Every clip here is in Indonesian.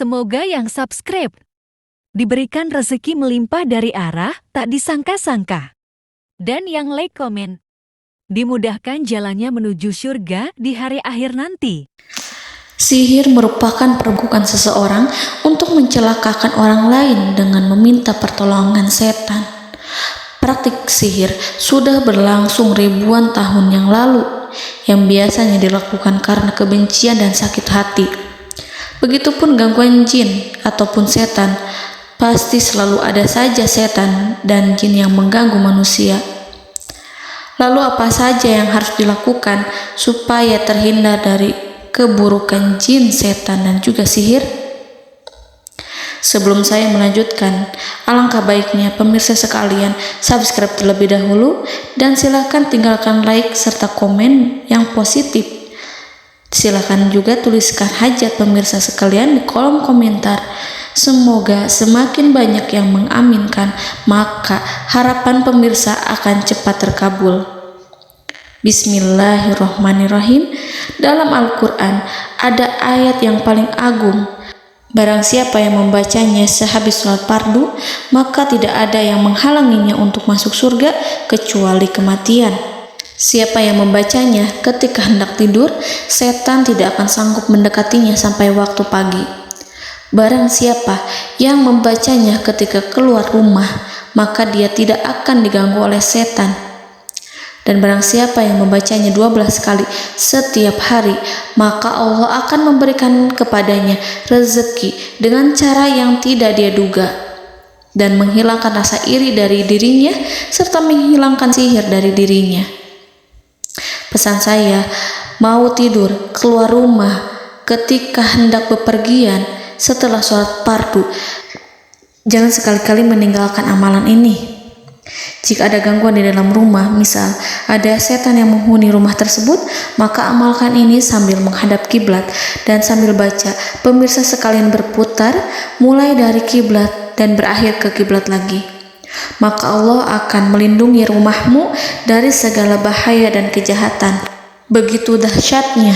Semoga yang subscribe diberikan rezeki melimpah dari arah tak disangka-sangka. Dan yang like komen, dimudahkan jalannya menuju surga di hari akhir nanti. Sihir merupakan perbuatan seseorang untuk mencelakakan orang lain dengan meminta pertolongan setan. Praktik sihir sudah berlangsung ribuan tahun yang lalu, yang biasanya dilakukan karena kebencian dan sakit hati. Begitupun gangguan jin ataupun setan, pasti selalu ada saja setan dan jin yang mengganggu manusia. Lalu apa saja yang harus dilakukan supaya terhindar dari keburukan jin, setan, dan juga sihir? Sebelum saya melanjutkan, alangkah baiknya pemirsa sekalian subscribe terlebih dahulu dan silakan tinggalkan like serta komen yang positif. Silakan juga tuliskan hajat pemirsa sekalian di kolom komentar. Semoga semakin banyak yang mengaminkan, maka harapan pemirsa akan cepat terkabul. Bismillahirrahmanirrahim. Dalam Al-Quran ada ayat yang paling agung. Barang siapa yang membacanya sehabis sholat fardu, maka tidak ada yang menghalanginya untuk masuk surga kecuali kematian. Siapa yang membacanya ketika hendak tidur, setan tidak akan sanggup mendekatinya sampai waktu pagi. Barang siapa yang membacanya ketika keluar rumah, maka dia tidak akan diganggu oleh setan. Dan barang siapa yang membacanya 12 kali setiap hari, maka Allah akan memberikan kepadanya rezeki dengan cara yang tidak dia duga, dan menghilangkan rasa iri dari dirinya, serta menghilangkan sihir dari dirinya. Pesan saya, mau tidur, keluar rumah, ketika hendak bepergian, setelah sholat fardu, jangan sekali-kali meninggalkan amalan ini. Jika ada gangguan di dalam rumah, misal ada setan yang menghuni rumah tersebut, maka amalkan ini sambil menghadap kiblat dan sambil baca. Pemirsa sekalian berputar mulai dari kiblat dan berakhir ke kiblat lagi. Maka Allah akan melindungi rumahmu dari segala bahaya dan kejahatan. Begitu dahsyatnya,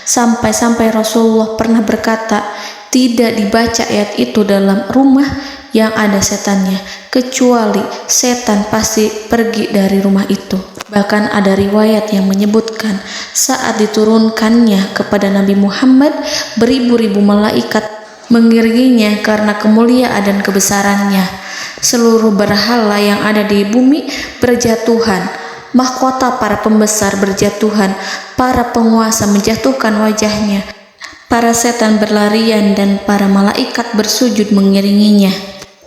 sampai-sampai Rasulullah pernah berkata, tidak dibaca ayat itu dalam rumah yang ada setannya, kecuali setan pasti pergi dari rumah itu. Bahkan ada riwayat yang menyebutkan saat diturunkannya kepada Nabi Muhammad, beribu-ribu malaikat mengiringinya karena kemuliaan dan kebesarannya. Seluruh berhala yang ada di bumi berjatuhan, mahkota para pembesar berjatuhan, para penguasa menjatuhkan wajahnya, para setan berlarian dan para malaikat bersujud mengiringinya.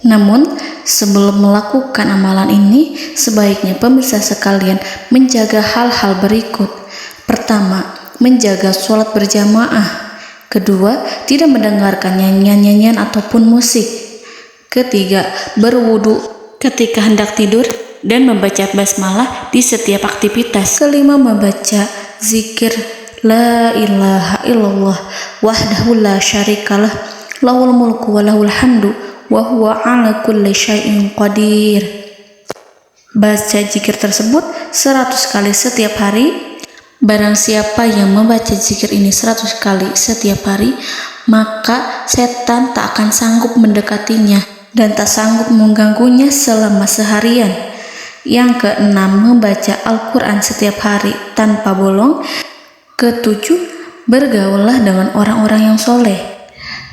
Namun, sebelum melakukan amalan ini, sebaiknya pemirsa sekalian menjaga hal-hal berikut. Pertama, menjaga sholat berjamaah. Kedua, tidak mendengarkan nyanyian-nyanyian ataupun musik. Ketiga, berwudu ketika hendak tidur dan membaca basmalah di setiap aktivitas. Kelima, membaca zikir la ilaha illallah wahdahu la syarikalah lahul mulku wa lahul hamdu wa huwa ala kulli syai'in qadir. Baca zikir tersebut 100 kali setiap hari. Barang siapa yang membaca zikir ini 100 kali setiap hari, maka setan tak akan sanggup mendekatinya dan tak sanggup mengganggunya selama seharian. Yang keenam, membaca Al-Quran setiap hari tanpa bolong. Ketujuh, bergaullah dengan orang-orang yang soleh.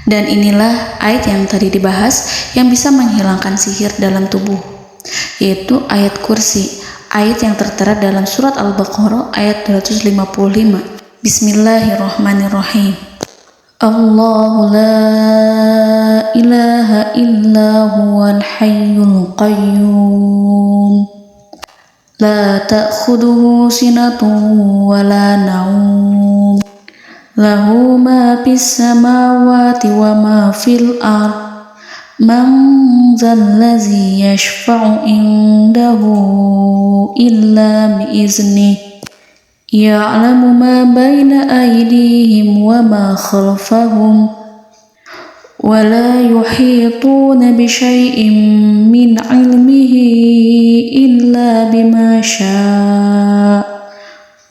Dan inilah ayat yang tadi dibahas yang bisa menghilangkan sihir dalam tubuh, yaitu ayat kursi, ayat yang tertera dalam surat Al-Baqarah ayat 255. Bismillahirrahmanirrahim. Allahu la ilaha illa huwal hayyul qayyum la ta'khuduhu sinatun wa la naum lahu ma fis samawati wa ma fil ard man zallazi yashfa'u indahu illa biiznihi ya'lamu ma baina aydihim wa ma khalfahum wa la yuhituna bi syai'in min 'ilmihi illa bima syaa'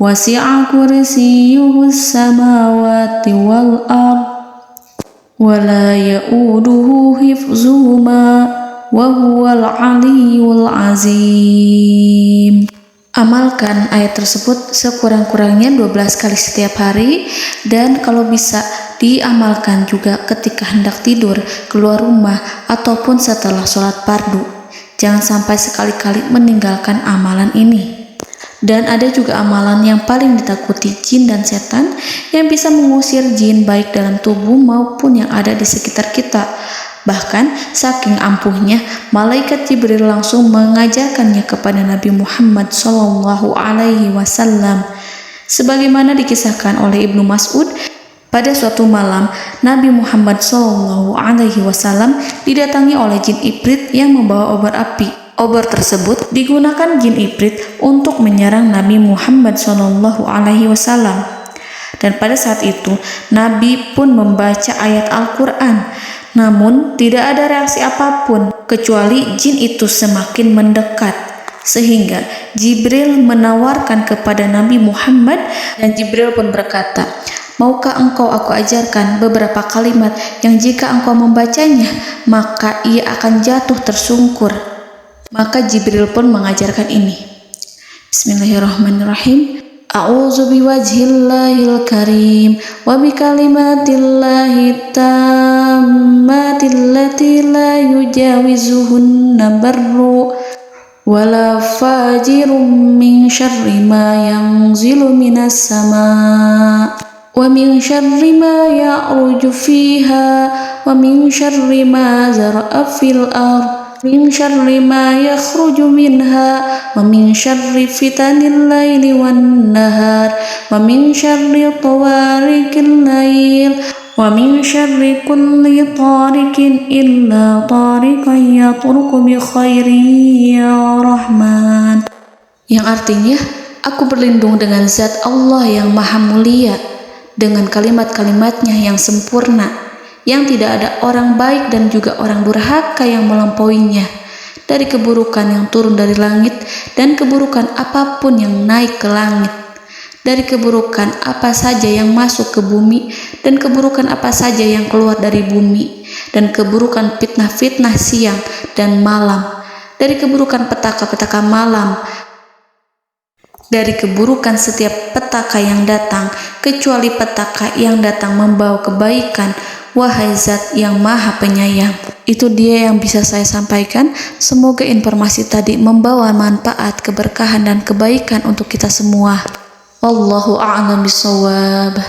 wasi'a kursiyyuhu as-samawati wal ard ولا يؤوده حفظهما وهو العلي العظيم. Amalkan ayat tersebut sekurang-kurangnya 12 kali setiap hari, dan kalau bisa diamalkan juga ketika hendak tidur, keluar rumah, ataupun setelah sholat fardu. Jangan sampai sekali-kali meninggalkan amalan ini. Dan ada juga amalan yang paling ditakuti jin dan setan, yang bisa mengusir jin baik dalam tubuh maupun yang ada di sekitar kita. Bahkan saking ampuhnya, malaikat Jibril langsung mengajarkannya kepada Nabi Muhammad SAW. Sebagaimana dikisahkan oleh Ibnu Mas'ud, pada suatu malam Nabi Muhammad SAW didatangi oleh jin Ifrit yang membawa obor api. Obor tersebut digunakan jin Ifrit untuk menyerang Nabi Muhammad SAW. Dan pada saat itu Nabi pun membaca ayat Al-Quran. Namun tidak ada reaksi apapun, kecuali jin itu semakin mendekat. Sehingga Jibril menawarkan kepada Nabi Muhammad, dan Jibril pun berkata, "Maukah engkau aku ajarkan beberapa kalimat yang jika engkau membacanya, maka ia akan jatuh tersungkur?" Maka Jibril pun mengajarkan ini. Bismillahirrahmanirrahim. A'udzu biwajhillahil karim wa bikalimatillahi tammatil lati la yujawizuhunna barru wala fajirum min syarri ma yanzilu minas sama wa min syarri ma ya'ruju fiha wa min syarri ma zara'a fil ardh min syarri ma yakhruju minha wa min syarri fitanil laili wan nahar wa min syarri tawarikil lail wa min syarri kulli tarikin illa tarikan yatruku bi khairin ya Rahman. Yang artinya, aku berlindung dengan zat Allah yang maha mulia, dengan kalimat-kalimatnya yang sempurna, yang tidak ada orang baik dan juga orang durhaka yang melampauinya, dari keburukan yang turun dari langit dan keburukan apapun yang naik ke langit, dari keburukan apa saja yang masuk ke bumi dan keburukan apa saja yang keluar dari bumi, dan keburukan fitnah-fitnah siang dan malam, dari keburukan petaka-petaka malam, dari keburukan setiap petaka yang datang, kecuali petaka yang datang membawa kebaikan. Wahai Zat yang Maha Penyayang. Itu dia yang bisa saya sampaikan. Semoga informasi tadi membawa manfaat, keberkahan dan kebaikan untuk kita semua. Wallahu a'lam bishawab.